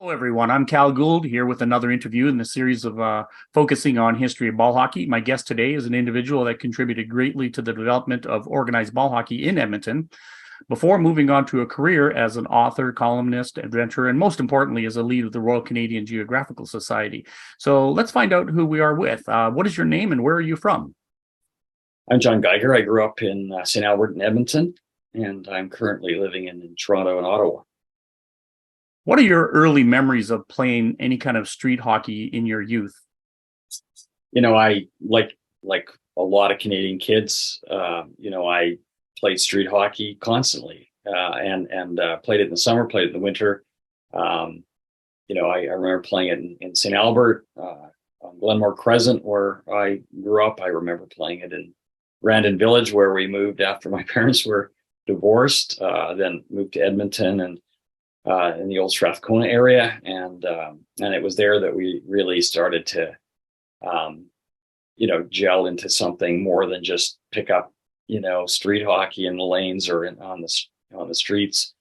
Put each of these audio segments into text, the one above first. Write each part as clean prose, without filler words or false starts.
Hello, everyone. I'm Cal Gould here with another interview in the series of focusing on history of ball hockey. My guest today is an individual that contributed greatly to the development of organized ball hockey in Edmonton before moving on to a career as an author, columnist, adventurer, and most importantly, as a lead of the Royal Canadian Geographical Society. So let's find out who we are with. What is your name and where are you from? I'm John Geiger. I grew up in St. Albert in Edmonton, and I'm currently living in Toronto and Ottawa. What are your early memories of playing any kind of street hockey in your youth? I like a lot of Canadian kids. I played street hockey constantly, and played it in the summer, played it in the winter. I remember playing it in St. Albert, on Glenmore Crescent, where I grew up. I remember playing it in Brandon Village, where we moved after my parents were divorced. Then moved to Edmonton and in the old Strathcona area, and it was there that we really started to, gel into something more than just pick up, street hockey in the lanes or on the streets.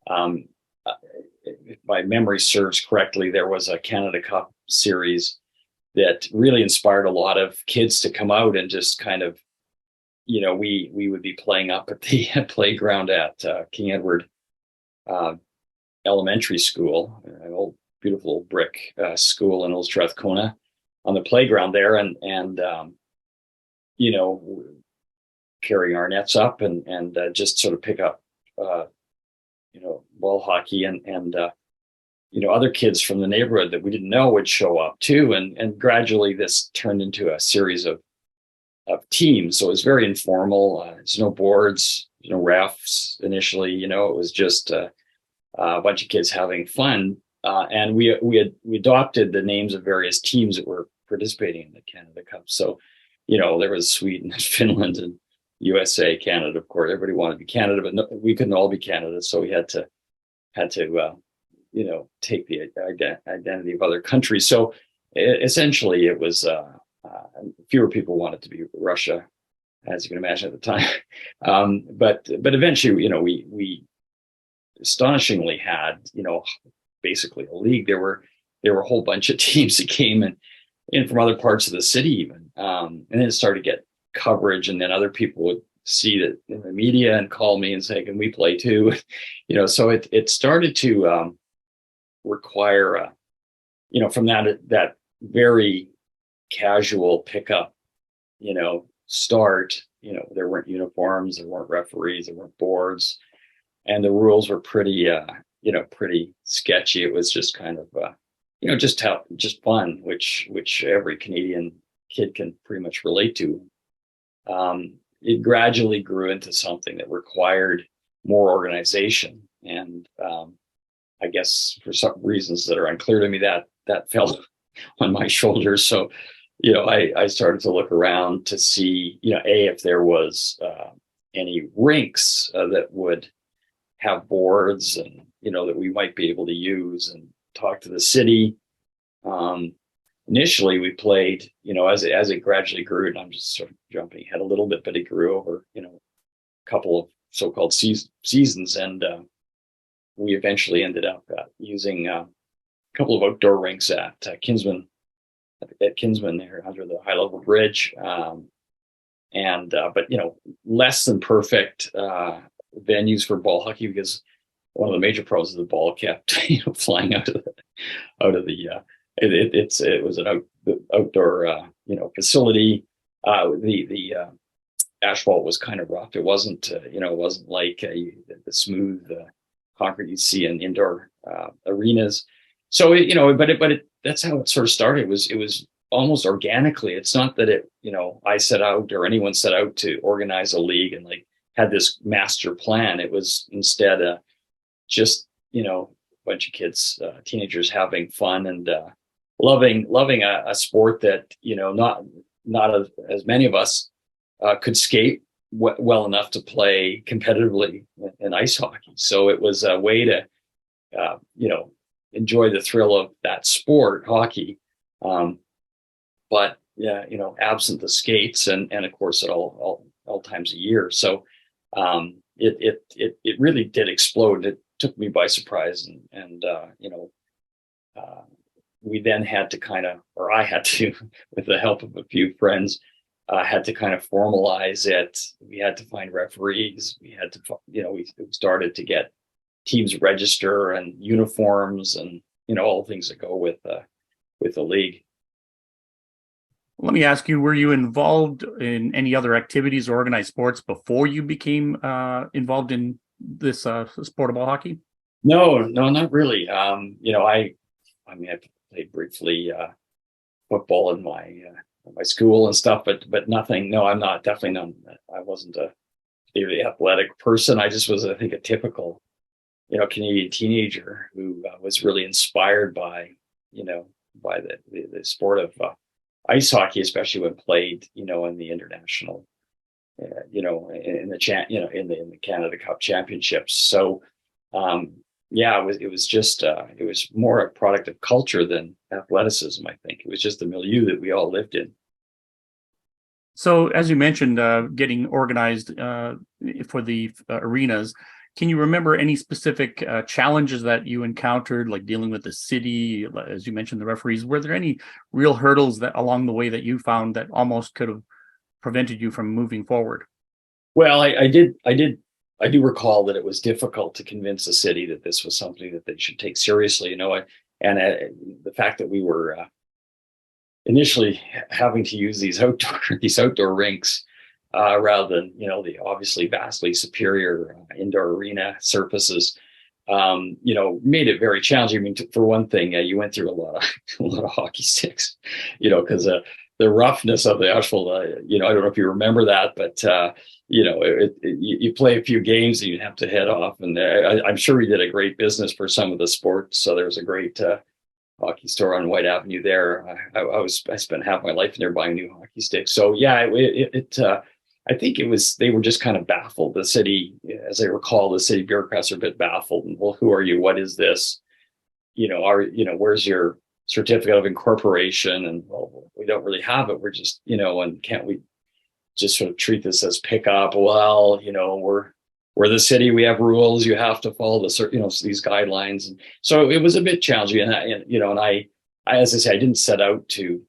Um, if my memory serves correctly, there was a Canada Cup series that really inspired a lot of kids to come out and just kind of, we would be playing up at the playground at King Edward Elementary School, an old beautiful brick school in Old Strathcona, on the playground there, and you know carrying our nets up and just sort of pick up ball hockey and other kids from the neighborhood that we didn't know would show up too, and gradually this turned into a series of teams. So it was very informal. There's no boards, no refs initially. It was just a bunch of kids having fun, and we adopted the names of various teams that were participating in the Canada Cup. So, there was Sweden and Finland and USA, Canada. Of course, everybody wanted to be Canada, but no, we couldn't all be Canada, so we had to take the identity of other countries. So essentially, it was fewer people wanted to be Russia, as you can imagine at the time. But eventually, we astonishingly had, basically a league. There were a whole bunch of teams that came in from other parts of the city even. And then it started to get coverage, and then other people would see that in the media and call me and say, can we play too? So it started to require, from that very casual pickup, start, there weren't uniforms, there weren't referees, there weren't boards, and the rules were pretty sketchy. It was just kind of just fun, which every Canadian kid can pretty much relate to. It gradually grew into something that required more organization, and I guess for some reasons that are unclear to me, that fell on my shoulders. So I started to look around to see if there was any rinks that would have boards, and that we might be able to use, and talk to the city. Initially we played, as it gradually grew, and I'm just sort of jumping ahead a little bit, but it grew over a couple of so-called seasons, and we eventually ended up using a couple of outdoor rinks at Kinsman there under the high level bridge, but less than perfect venues for ball hockey, because one of the major problems is the ball kept flying out of the it was an outdoor facility. The asphalt was kind of rough. It wasn't it wasn't like the smooth concrete you see in indoor arenas. So that's how it sort of started. It was almost organically. It's not that I set out or anyone set out to organize a league and had this master plan. It was instead just a bunch of kids, teenagers having fun and loving a sport that not as many of us could skate well enough to play competitively in ice hockey. So it was a way to enjoy the thrill of that sport, hockey, but yeah, absent the skates and of course at all times a year. So it really did explode. It took me by surprise, and we then had to or I had to, with the help of a few friends, had to kind of formalize it. We had to find referees. We had to, we started to get teams register and uniforms and, all things that go with the league. Let me ask you, were you involved in any other activities or organized sports before you became involved in this sport of ball hockey? No, not really. I played briefly football in my school and stuff, but nothing. No, I'm not. Definitely not. I wasn't a very athletic person. I just was, I think, a typical, Canadian teenager who was really inspired by, by the sport of ice hockey, especially when played, in the international, in the Canada Cup championships. So, it was just it was more a product of culture than athleticism. I think it was just the milieu that we all lived in. So, as you mentioned, getting organized for the arenas, can you remember any specific challenges that you encountered, like dealing with the city, as you mentioned, the referees? Were there any real hurdles that along the way that you found that almost could have prevented you from moving forward? Well, I do recall that it was difficult to convince the city that this was something that they should take seriously. And the fact that we were initially having to use these outdoor rinks rather than the obviously vastly superior indoor arena surfaces, made it very challenging. I mean, for one thing, you went through a lot of hockey sticks, because the roughness of the actual, I don't know if you remember that, but you play a few games and you have to head off. And I'm sure we did a great business for some of the sports. So there was a great hockey store on White Avenue there. I spent half my life in there buying new hockey sticks. So yeah, I think they were just kind of baffled. The city, as I recall, the city bureaucrats are a bit baffled. And, well, who are you? What is this? Where's your certificate of incorporation? And, well, we don't really have it. We're just, and can't we just sort of treat this as pickup? Well, we're the city. We have rules. You have to follow these guidelines. And so it was a bit challenging. And I, as I say, I didn't set out to,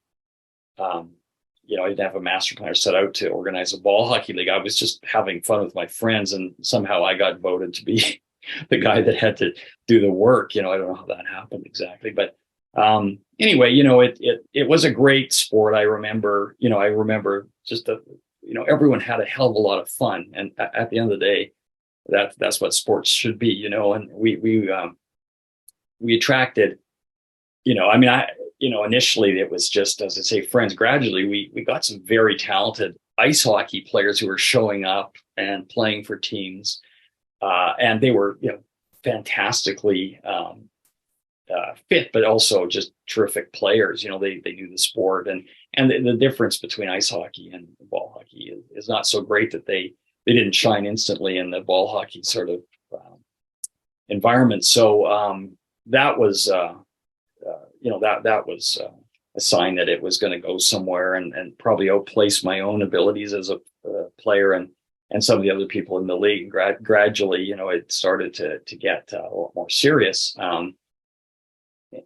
I didn't have a master plan or set out to organize a ball hockey league. I was just having fun with my friends, and somehow I got voted to be the guy that had to do the work. I don't know how that happened exactly, but anyway, it was a great sport. I remember just everyone had a hell of a lot of fun, and at the end of the day, that's what sports should be. And we attracted, initially it was just, as I say, friends. Gradually, we got some very talented ice hockey players who were showing up and playing for teams, and they were, fantastically fit, but also just terrific players. They knew the sport, and the difference between ice hockey and ball hockey is not so great that they didn't shine instantly in the ball hockey sort of environment. So that was. That was a sign that it was going to go somewhere and probably outplace my own abilities as a player and some of the other people in the league. Gradually, it started to get a lot more serious.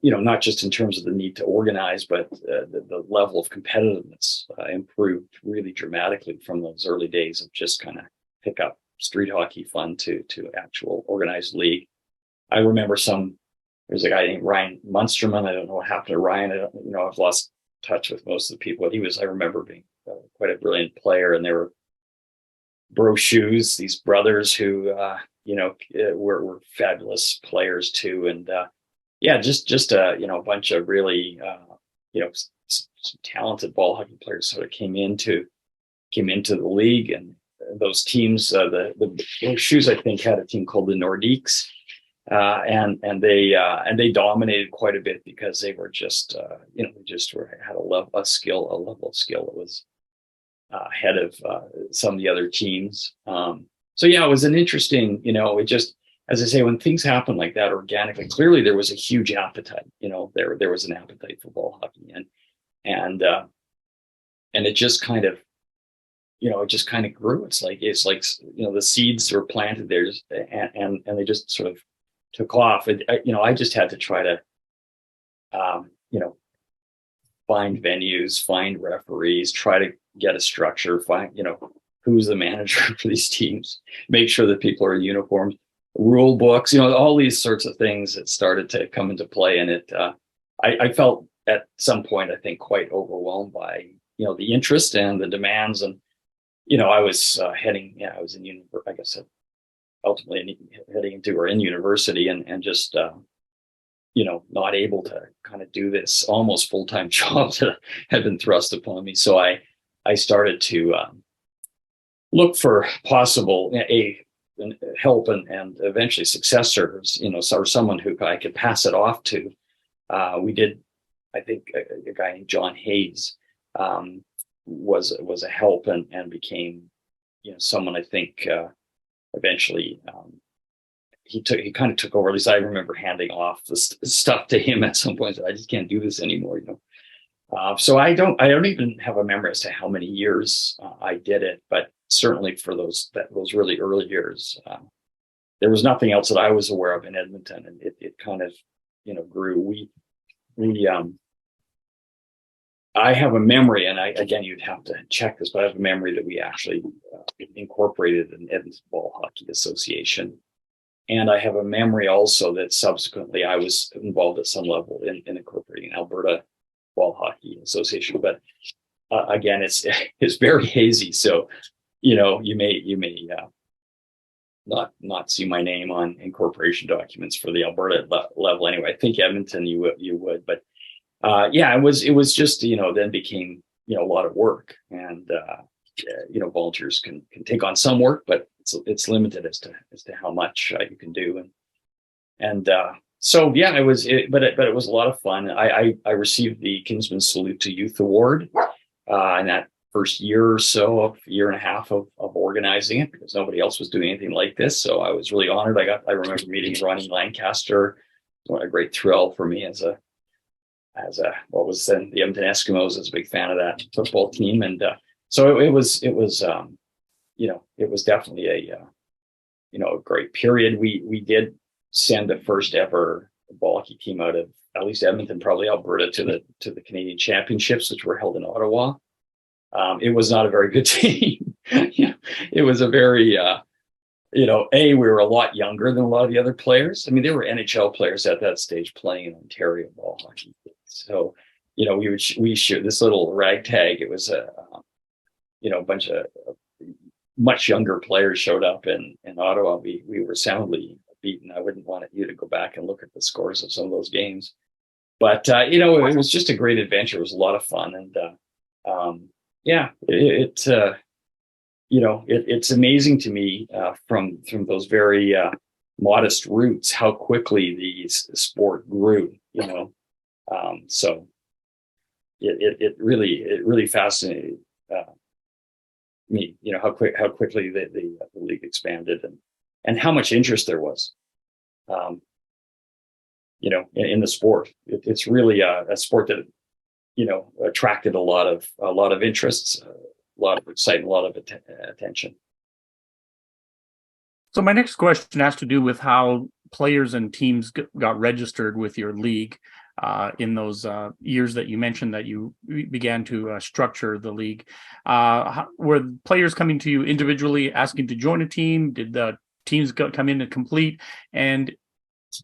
Not just in terms of the need to organize, but the level of competitiveness improved really dramatically from those early days of just kind of pick up street hockey fun to actual organized league. I remember there's a guy named Ryan Munsterman. I don't know what happened to Ryan. I've lost touch with most of the people. I remember being quite a brilliant player, and there were Brochus, these brothers who, were fabulous players too. And just a bunch of really, some talented ball hockey players sort of came into the league, and those teams, the Brochus, I think, had a team called the Nordiques. And they dominated quite a bit because they were just had a level of skill that was ahead of some of the other teams. So yeah, it was an interesting, it just, as I say, when things happen like that organically, clearly there was a huge appetite. There was an appetite for ball hockey, and it just kind of, grew. It's like the seeds were planted there, and they just sort of took off. I just had to try to you know, find venues, find referees, try to get a structure, find, who's the manager for these teams, make sure that people are in uniforms, rule books, all these sorts of things that started to come into play. And I felt at some point, I think, quite overwhelmed by, the interest and the demands. And, I was I was in, I guess, ultimately heading into or in university and just, not able to kind of do this almost full-time job that had been thrust upon me. So I started to look for possible help and eventually successors, or someone who I could pass it off to. We did, I think, a guy named John Hayes was a help and became, someone I think eventually. He kind of took over. At least I remember handing off the stuff to him at some point. I just can't do this anymore, So I don't even have a memory as to how many years I did it, but certainly for those really early years, there was nothing else that I was aware of in Edmonton, and it kind of, grew. I have a memory, and again, you'd have to check this, but I have a memory that we actually incorporated an Edmonton Ball Hockey Association. And I have a memory also that subsequently I was involved at some level in incorporating Alberta Ball Hockey Association. But again, it's very hazy. So, you may not see my name on incorporation documents for the Alberta level. Anyway, I think Edmonton you would. But it was just, then became, a lot of work. And, volunteers can take on some work, but it's limited as to how much you can do. So it was, but it was a lot of fun. I received the Kinsman Salute to Youth Award in that first year or so, year and a half of organizing it, because nobody else was doing anything like this. So I was really honored. I remember meeting Ronnie Lancaster. What a great thrill for me as what was then the Edmonton Eskimos. I was a big fan of that football team, and so it was definitely a great period. We did send the first ever ball hockey team out of at least Edmonton, probably Alberta, to the Canadian Championships, which were held in Ottawa. It was not a very good team. It was a very we were a lot younger than a lot of the other players. I mean, there were NHL players at that stage playing in Ontario ball hockey. So, we shared this little ragtag. It was a bunch of much younger players showed up in Ottawa. We were soundly beaten. I wouldn't want you to go back and look at the scores of some of those games, but it was just a great adventure. It was a lot of fun, and it's amazing to me from those very modest roots how quickly the sport grew. So it really fascinated me, how quickly the league expanded and how much interest there was, in the sport. It's really a sport that, attracted a lot of interests, a lot of excitement, a lot of attention. So my next question has to do with how players and teams got registered with your league in those years that you mentioned that you began to structure the league. Were players coming to you individually asking to join a team? Did the teams come in to complete? And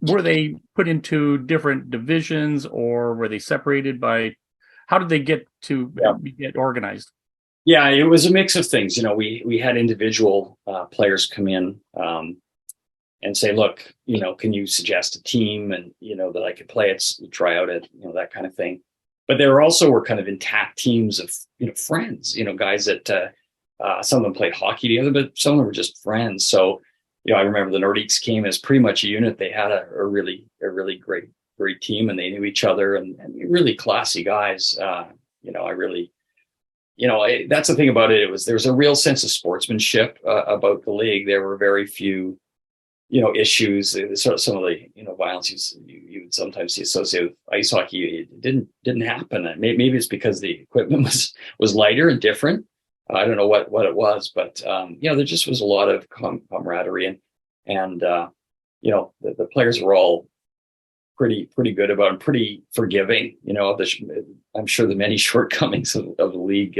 were they put into different divisions, or were they separated by, how did they get organized? Yeah, it was a mix of things. We had individual players come in and say, look, can you suggest a team and, that I could play it, try out it, that kind of thing. But there also were kind of intact teams of, friends, guys that some of them played hockey together, but some of them were just friends. So, I remember the Nordiques came as pretty much a unit. They had a really great team, and they knew each other, and really classy guys. I really, that's the thing about it. There's a real sense of sportsmanship about the league. There were very few, issues. Some of the, violence you would sometimes see associated with ice hockey. It didn't happen. Maybe it's because the equipment was lighter and different. I don't know what it was, but there just was a lot of camaraderie, and the players were all pretty good about and pretty forgiving. I'm sure the many shortcomings of the league,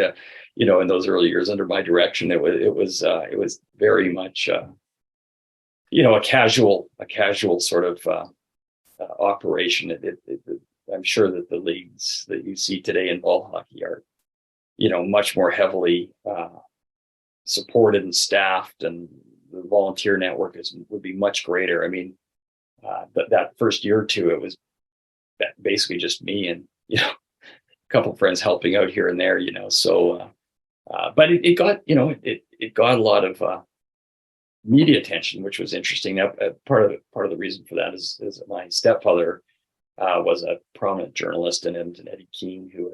in those early years under my direction, it was very much a casual sort of operation. I'm sure that the leagues that you see today in ball hockey are much more heavily supported and staffed, and the volunteer network would be much greater. I mean, but that first year or two, it was basically just me and a couple of friends helping out here and there. So but it got it got a lot of media attention, which was interesting. Now, part of the reason for that is my stepfather was a prominent journalist in Edmonton, Eddie Keene, who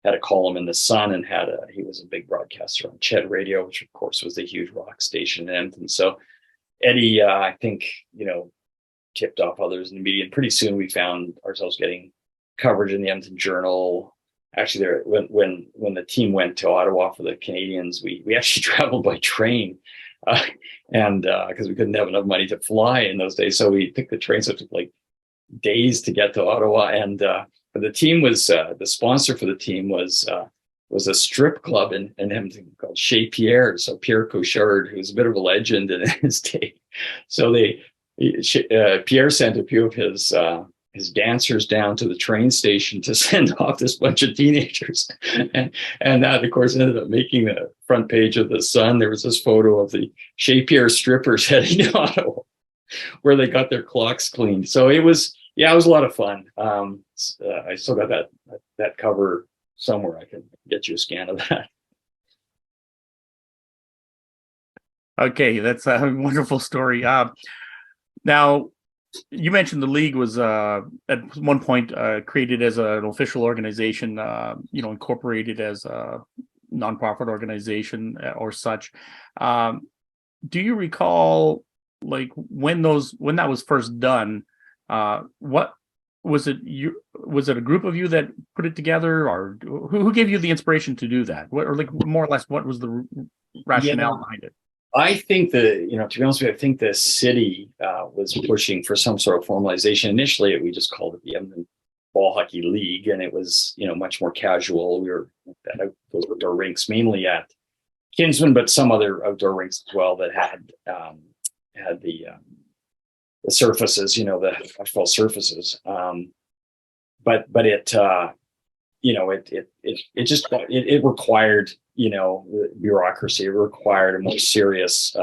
had a column in the Sun, and he was a big broadcaster on Ched Radio, which of course was the huge rock station in Edmonton. So Eddie, I think, tipped off others in the media, and pretty soon we found ourselves getting coverage in the Edmonton Journal. Actually, when the team went to Ottawa for the Canadians, we actually traveled by train, and because we couldn't have enough money to fly in those days, so we took the train. So it took like days to get to Ottawa, and the team was the sponsor for the team was a strip club in Edmonton called Chez Pierre. So Pierre Cochard, who's a bit of a legend in his day. So Pierre sent a few of his dancers down to the train station to send off this bunch of teenagers, and that of course ended up making the front page of the Sun. There was this photo of the Chez Pierre strippers heading to Ottawa, where they got their clocks cleaned. So it was a lot of fun. I still got that cover somewhere. I can get you a scan of that. Okay, that's a wonderful story. Now, you mentioned the league was at one point created as an official organization, incorporated as a nonprofit organization or such. Do you recall, like, when that was first done? What was it? Was it a group of you that put it together, or who gave you the inspiration to do that? More or less, what was the rationale behind it? I think to be honest with you, I think the city was pushing for some sort of formalization. Initially, we just called it the Edmonton Ball Hockey League, and it was, much more casual. We were at those outdoor rinks, mainly at Kinsman, but some other outdoor rinks as well that had the surfaces, the asphalt surfaces. But it just required, the bureaucracy. It required a more serious,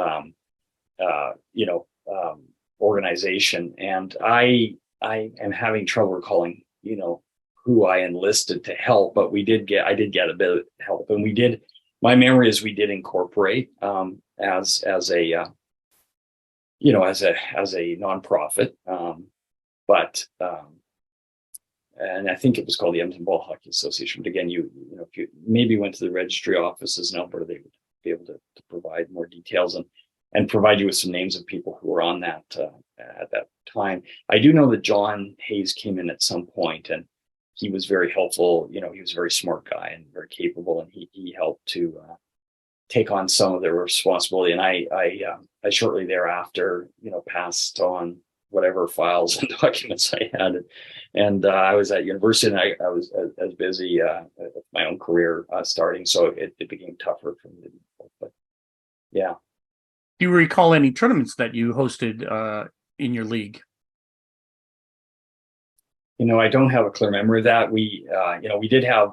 organization. And I am having trouble recalling, who I enlisted to help, but I did get a bit of help, and my memory is we did incorporate as a nonprofit, and I think it was called the Edmonton Ball Hockey Association. But again, if you maybe went to the registry offices in Alberta, they would be able to provide more details and provide you with some names of people who were on that at that time. I do know that John Hayes came in at some point, and he was very helpful. He was a very smart guy and very capable, and he helped to take on some of the responsibility. And I shortly thereafter, passed on whatever files and documents I had. And I was at university, and I was as busy with my own career starting, so it became tougher for me to do. But yeah. Do you recall any tournaments that you hosted in your league? I don't have a clear memory of that. We did have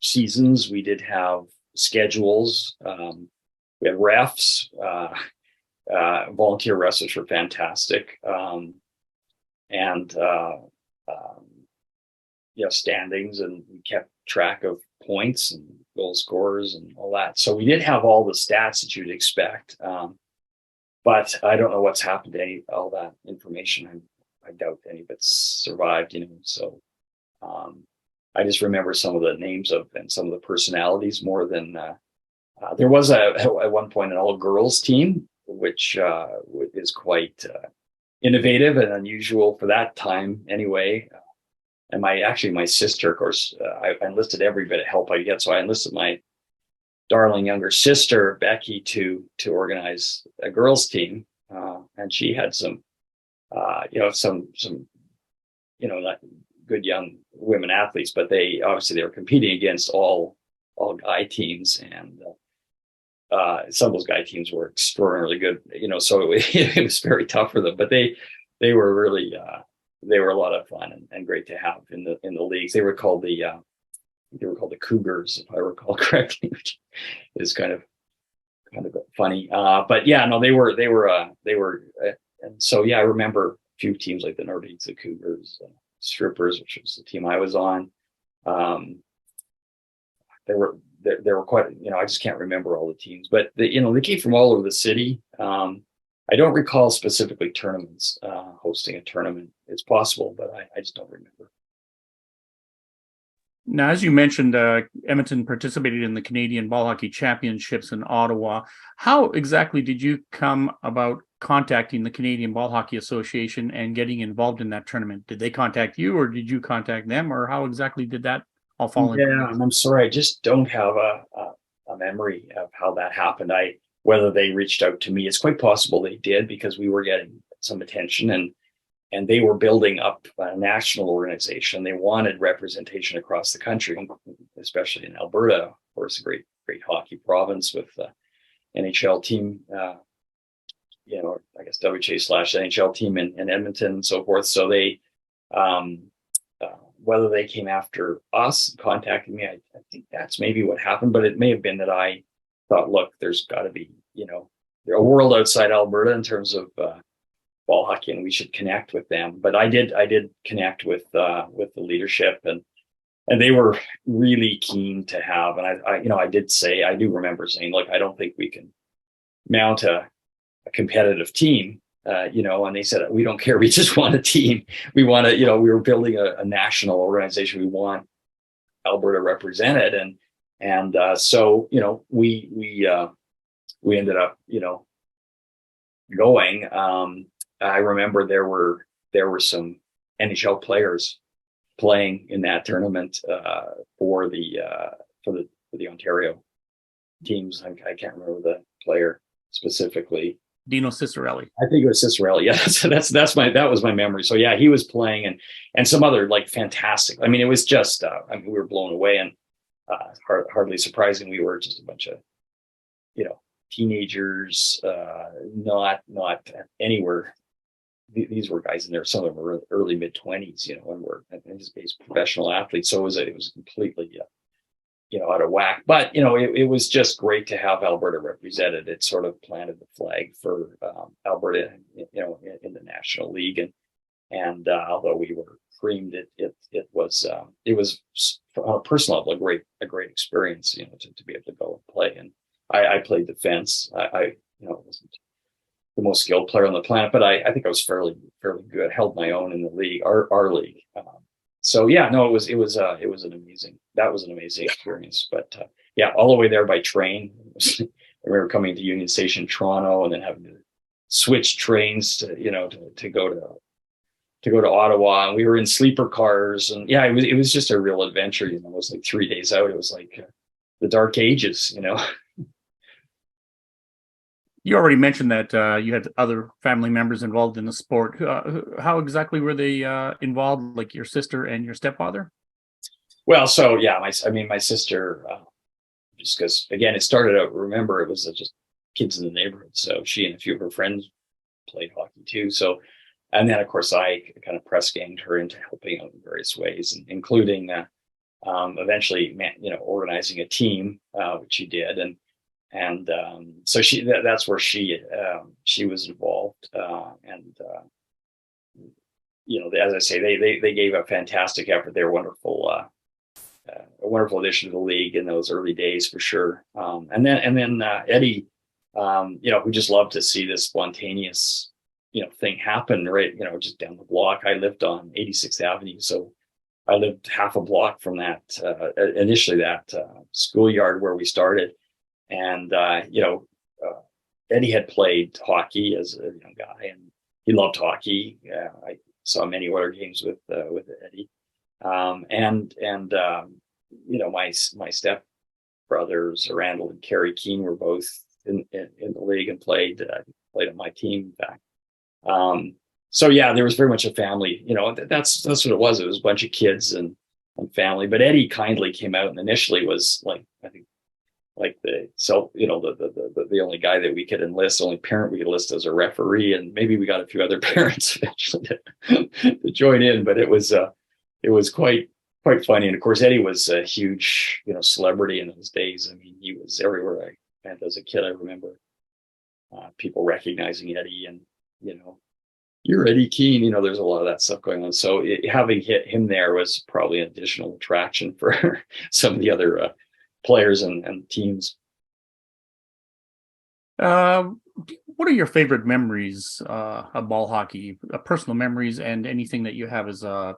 seasons. We did have schedules. We had refs. Volunteer wrestlers were fantastic, and standings, and we kept track of points and goal scorers and all that. So we did have all the stats that you'd expect, but I don't know what's happened to all that information. I doubt any of it's survived. So I just remember some of the names and some of the personalities more than there was at one point an all-girls team, which is quite innovative and unusual for that time anyway. And my sister, of course, I enlisted every bit of help I get. So I enlisted my darling younger sister, Becky, to organize a girls team. And she had some not good young women athletes, but they were competing against all guy teams, and some of those guy teams were extraordinarily good, so it was very tough for them, but they were really they were a lot of fun and great to have in the leagues. They were called the Cougars, if I recall correctly, which is kind of funny. But yeah, no, they were, and so yeah, I remember a few teams like the Nordiques, the Cougars, Strippers, which was the team I was on. There were quite, I just can't remember all the teams, but they came from all over the city. I don't recall specifically tournaments, hosting a tournament. It's possible, but I just don't remember. Now, as you mentioned, Edmonton participated in the Canadian Ball Hockey Championships in Ottawa. How exactly did you come about contacting the Canadian Ball Hockey Association and getting involved in that tournament? Did they contact you, or did you contact them, or how exactly did that all fall into? Yeah, and I'm sorry, I just don't have a memory of how that happened. Whether they reached out to me, it's quite possible they did, because we were getting some attention, and they were building up a national organization. They wanted representation across the country, especially in Alberta, of course, a great hockey province with NHL team, I guess WHA/NHL team in Edmonton and so forth. So they, whether they came after us, contacting me, I think that's maybe what happened, but it may have been that I thought, look, there's got to be, a world outside Alberta in terms of ball hockey, and we should connect with them. But I did connect with the leadership, and they were really keen to have. And I do remember saying, look, I don't think we can mount a competitive team, and they said, we don't care. We just want a team. We want to, we were building a national organization. We want Alberta represented. And so, we ended up, going. I remember there were some NHL players playing in that tournament for the Ontario teams. I can't remember the player specifically. Dino Cicerelli. I think it was Cicerelli. Yeah, so that was my memory. So yeah, he was playing, and some other fantastic. I mean, it was just we were blown away, and hardly surprising. We were just a bunch of teenagers, not anywhere. These were guys in there. Some of them were early mid-20s, and were in his case professional athletes. So it was completely out of whack. But it was just great to have Alberta represented. It sort of planted the flag for Alberta, in the National League. And although we were creamed, it was on a personal level a great experience, to be able to go and play. And I played defense. I wasn't the most skilled player on the planet, but I think I was fairly good. Held my own in the league, our league. So yeah, no, it was an amazing experience. But yeah, all the way there by train. I remember coming to Union Station, Toronto, and then having to switch trains to go to Ottawa. And we were in sleeper cars, and yeah, it was just a real adventure. It was like 3 days out. It was like the dark ages. You already mentioned that you had other family members involved in the sport. How exactly were they involved, like your sister and your stepfather? Well, so yeah, my sister, just because, again, it started out, remember, it was just kids in the neighborhood. So she and a few of her friends played hockey too. So, and then of course I kind of press ganged her into helping out in various ways, including eventually, organizing a team, which she did. And so that's where she was involved, and as I say, they gave a fantastic effort. They were wonderful, a wonderful addition to the league in those early days for sure. And then Eddie, who just loved to see this spontaneous thing happen, right? Just down the block. I lived on 86th Avenue, so I lived half a block from that initially that schoolyard where we started. And, Eddie had played hockey as a young guy, and he loved hockey. I saw many Oilers games with Eddie. My step brothers, Randall and Kerry Keane, were both in the league and played on my team, in fact. so yeah, there was very much a family. That's what it was. It was a bunch of kids and family. But Eddie kindly came out and initially was like, I think, like the only guy that we could enlist, only parent we could enlist as a referee, and maybe we got a few other parents eventually to join in. But it was quite funny. And of course, Eddie was a huge celebrity in those days. I mean, he was everywhere. And as a kid, I remember people recognizing Eddie, and you're Eddie Keane. There's a lot of that stuff going on. So having hit him there was probably an additional attraction for some of the other players and teams. What are your favorite memories of ball hockey, personal memories, and anything that you have as a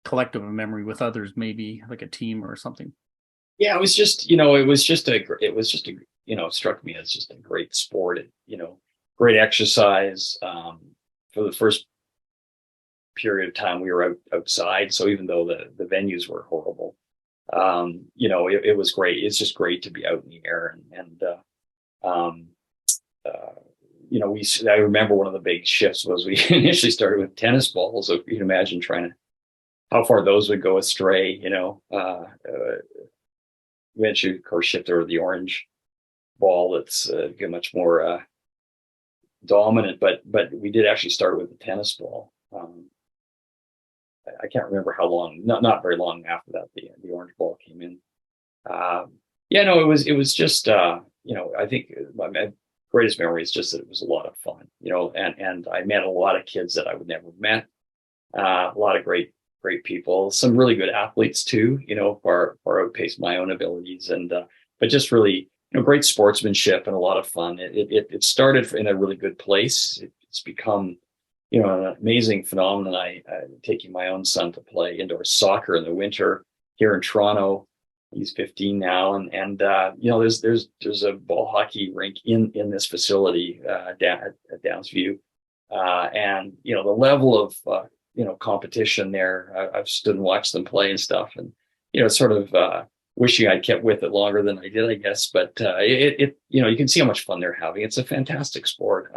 collective memory with others, maybe like a team or something? Yeah, it struck me as just a great sport. Great exercise. For the first period of time, we were outside. So even though the venues were horrible, it was great. It's just great to be out in the air. I remember one of the big shifts was we initially started with tennis balls. So you can imagine how far those would go astray, eventually, of course, shifted over the orange ball. That's much more dominant, but we did actually start with the tennis ball. I can't remember how long, not very long after that, the orange ball came in. It was just, I think my greatest memory is just that it was a lot of fun, and I met a lot of kids that I would never have met, a lot of great people, some really good athletes too, far outpaced my own abilities, but just really, great sportsmanship and a lot of fun. It started in a really good place. It's become, an amazing phenomenon. I'm taking my own son to play indoor soccer in the winter here in Toronto. He's 15 now, and there's a ball hockey rink in this facility down at Downsview, and the level of competition there. I've stood and watched them play and stuff, and sort of wishing I'd kept with it longer than I did, I guess. But you can see how much fun they're having. It's a fantastic sport.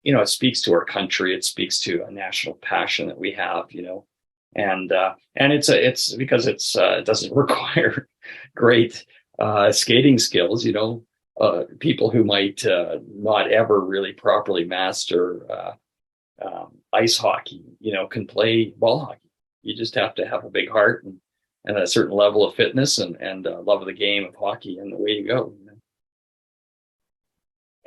It speaks to our country. It speaks to a national passion that we have. And it's because it doesn't require great skating skills. People who might not ever really properly master ice hockey, can play ball hockey. You just have to have a big heart and a certain level of fitness and love of the game of hockey, and away you go.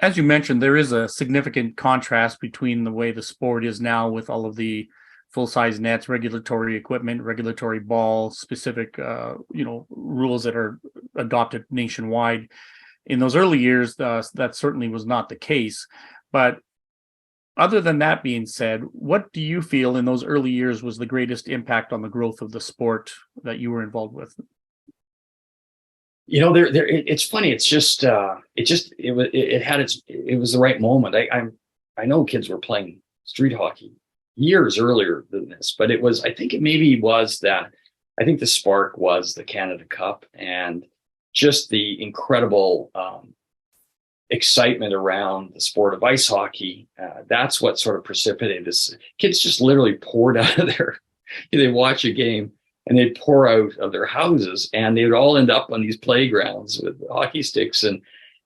As you mentioned, there is a significant contrast between the way the sport is now with all of the full-size nets, regulatory equipment, regulatory ball, specific, rules that are adopted nationwide. In those early years, that certainly was not the case. But other than that being said, what do you feel in those early years was the greatest impact on the growth of the sport that you were involved with? It's funny. It's just, it was the right moment. I know kids were playing street hockey years earlier than this, but I think the spark was the Canada Cup and just the incredible excitement around the sport of ice hockey. That's what sort of precipitated this. Kids just literally poured out of they watch a game and they'd pour out of their houses, and they would all end up on these playgrounds with hockey sticks.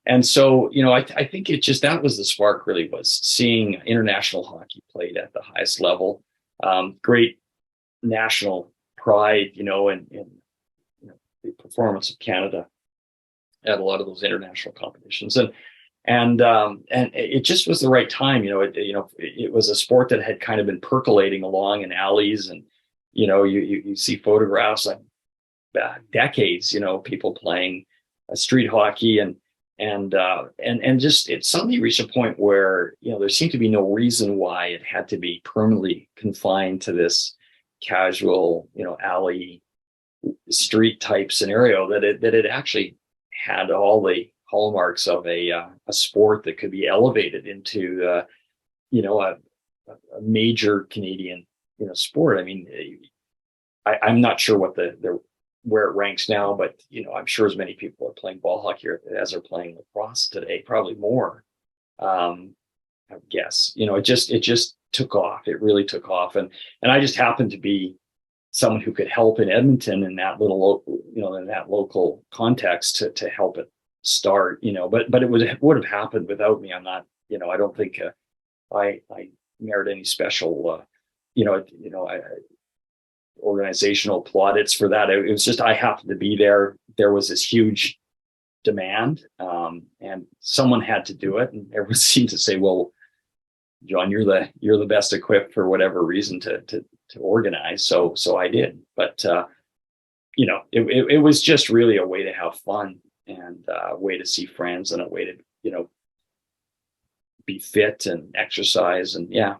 And so, I think that was the spark, really, was seeing international hockey played at the highest level. Great national pride, in the performance of Canada at a lot of those international competitions. And it just was the right time. It was a sport that had kind of been percolating along in alleys, and you see photographs like decades, people playing street hockey, and just it suddenly reached a point where there seemed to be no reason why it had to be permanently confined to this casual alley street type scenario, that it actually had all the hallmarks of a sport that could be elevated into a major Canadian sport. I mean, I'm not sure what where it ranks now, but I'm sure as many people are playing ball hockey as are playing lacrosse today, probably more. I would guess. It just took off. It really took off, and I just happened to be someone who could help in Edmonton in that little, in that local context to help it start, but it would have happened without me. I'm not, I don't think I merit any special, organizational plaudits for that. It was just, I happened to be there. There was this huge demand, and someone had to do it. And everyone seemed to say, well, John, you're the best equipped for whatever reason to organize. So I did, but it was just really a way to have fun and a way to see friends and a way to, be fit and exercise. And yeah.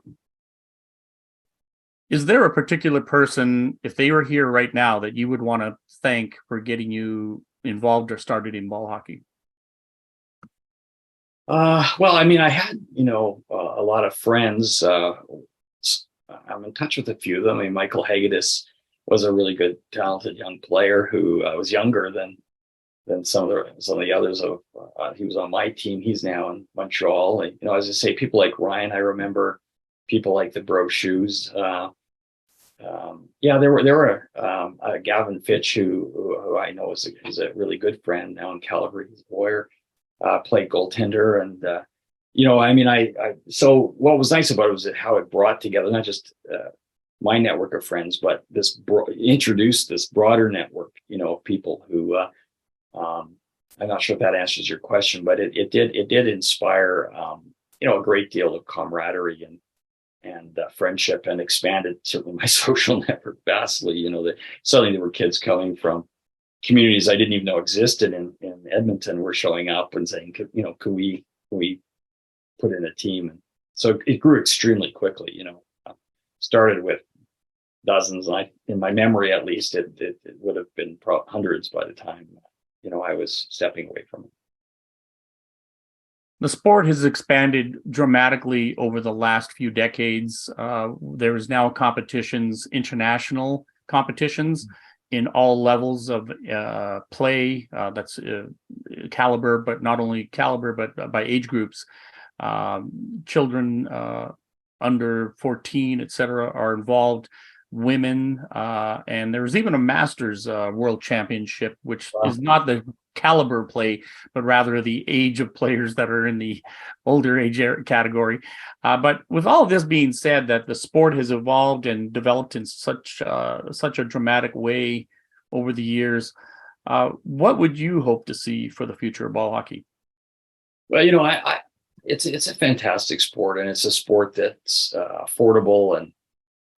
Is there a particular person, if they were here right now, that you would want to thank for getting you involved or started in ball hockey? Well, I mean, I had, a lot of friends. I'm in touch with a few of them. I mean, Michael Hagedis was a really good, talented young player who was younger than some of the others. He was on my team. He's now in Montreal. And, as I say, people like Ryan, I remember people like the Bro Shoes. There were Gavin Fitch, who I know is a really good friend now in Calgary. He's a lawyer, played goaltender, and so what was nice about it was how it brought together not just my network of friends, but introduced this broader network, of people who I'm not sure if that answers your question, but it did inspire a great deal of camaraderie and friendship, and expanded certainly my social network vastly. Suddenly there were kids coming from communities I didn't even know existed in Edmonton were showing up and saying, can we put in a team? And so it grew extremely quickly. Started with dozens. And in my memory, at least, it would have been hundreds by the time I was stepping away from it. The sport has expanded dramatically over the last few decades. There is now international competitions in all levels of play. That's caliber, but not only caliber, but by age groups. Children under 14, etc., are involved. Women, and there's even a Masters World Championship, which is not the caliber play, but rather the age of players that are in the older age category. But with all of this being said, that the sport has evolved and developed in such a dramatic way over the years, what would you hope to see for the future of ball hockey? Well, it's a fantastic sport, and it's a sport that's affordable and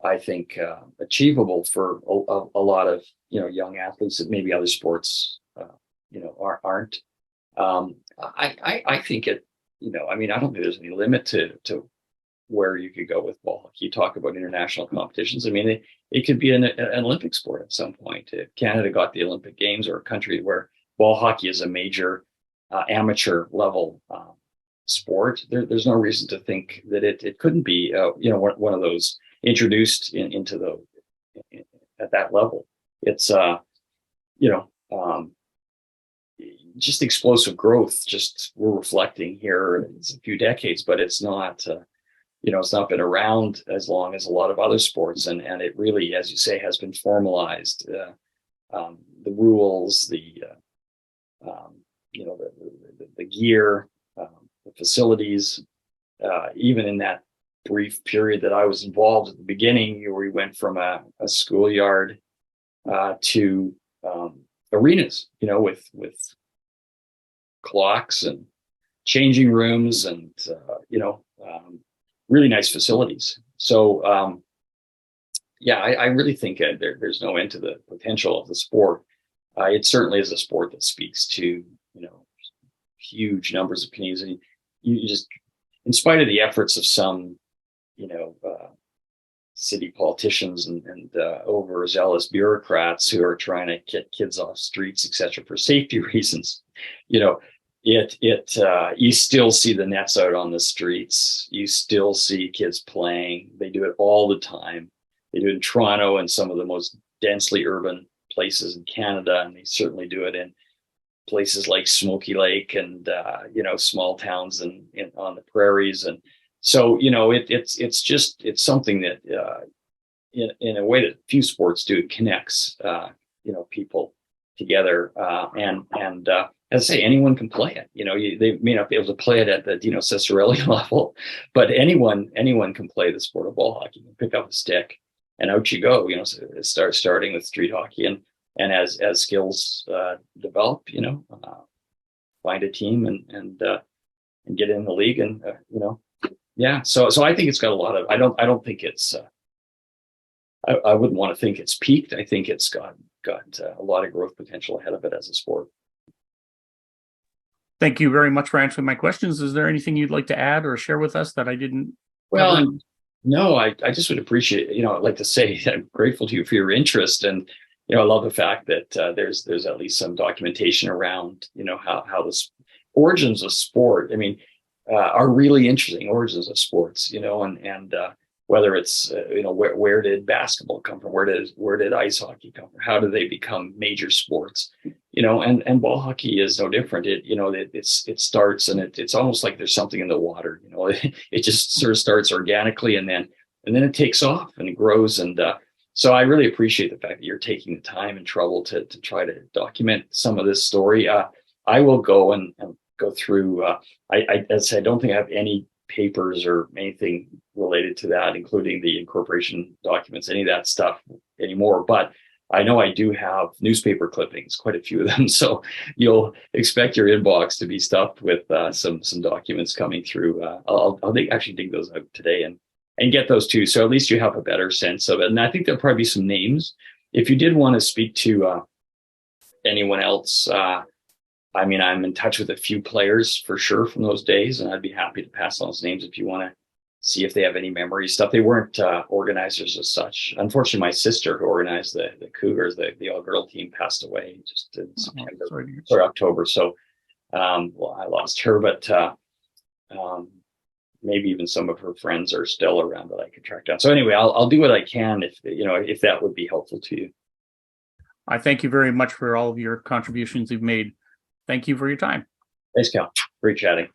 I think achievable for a lot of young athletes that maybe other sports aren't. I think it. I don't think there's any limit to where you could go with ball hockey. You talk about international competitions. I mean, it could be an Olympic sport at some point. If Canada got the Olympic Games, or a country where ball hockey is a major amateur level sport, there's no reason to think that it couldn't be one of those introduced into at that level. It's just explosive growth. Just we're reflecting here. It's a few decades, but it's not it's not been around as long as a lot of other sports, and it really, as you say, has been formalized. The rules, the gear, the facilities, even in that brief period that I was involved at the beginning, where we went from a schoolyard to arenas, with clocks and changing rooms and really nice facilities. So I really think there's no end to the potential of the sport. It certainly is a sport that speaks to huge numbers of Canadians, and you just, in spite of the efforts of some city politicians and overzealous bureaucrats who are trying to get kids off streets, etc., for safety reasons, you still see the nets out on the streets. You still see kids playing. They do it all the time. They do it in Toronto and some of the most densely urban places in Canada, and they certainly do it in places like Smoky Lake and small towns and on the prairies. And So, it's something that, in a way that few sports do, it connects, people together. And as I say, anyone can play it. They may not be able to play it at the Dino Ciccarelli level, but anyone can play the sport of ball hockey. You can pick up a stick and out you go. Starting with street hockey, and as skills develop, find a team and get in the league, and yeah. So I think it's got a lot of. I don't think it's. I wouldn't want to think it's peaked. I think it's got a lot of growth potential ahead of it as a sport. Thank you very much for answering my questions. Is there anything you'd like to add or share with us that I didn't? Well, no, I just would appreciate, I'd like to say I'm grateful to you for your interest. And, I love the fact that there's at least some documentation around, how the origins of sport, are really interesting origins of sports, and whether it's, where did basketball come from? Where did ice hockey come from? How do they become major sports? And ball hockey is no different. It starts, and it's almost like there's something in the water. It just sort of starts organically, and then it takes off and it grows. And so I really appreciate the fact that you're taking the time and trouble to try to document some of this story. I will go and go through. As I said, I don't think I have any papers or anything related to that, including the incorporation documents, any of that stuff anymore. But I know I do have newspaper clippings, quite a few of them. So you'll expect your inbox to be stuffed with some documents coming through. I'll actually dig those out today and get those too. So at least you have a better sense of it. And I think there'll probably be some names. If you did want to speak to anyone else, I'm in touch with a few players for sure from those days, and I'd be happy to pass on those names if you want to see if they have any memory stuff. They weren't organizers as such. Unfortunately, my sister, who organized the Cougars, the all-girl team, passed away just in September or October. So, I lost her, but maybe even some of her friends are still around that I could track down. So anyway, I'll do what I can if that would be helpful to you. I thank you very much for all of your contributions you've made. Thank you for your time. Thanks, Cal. Great chatting.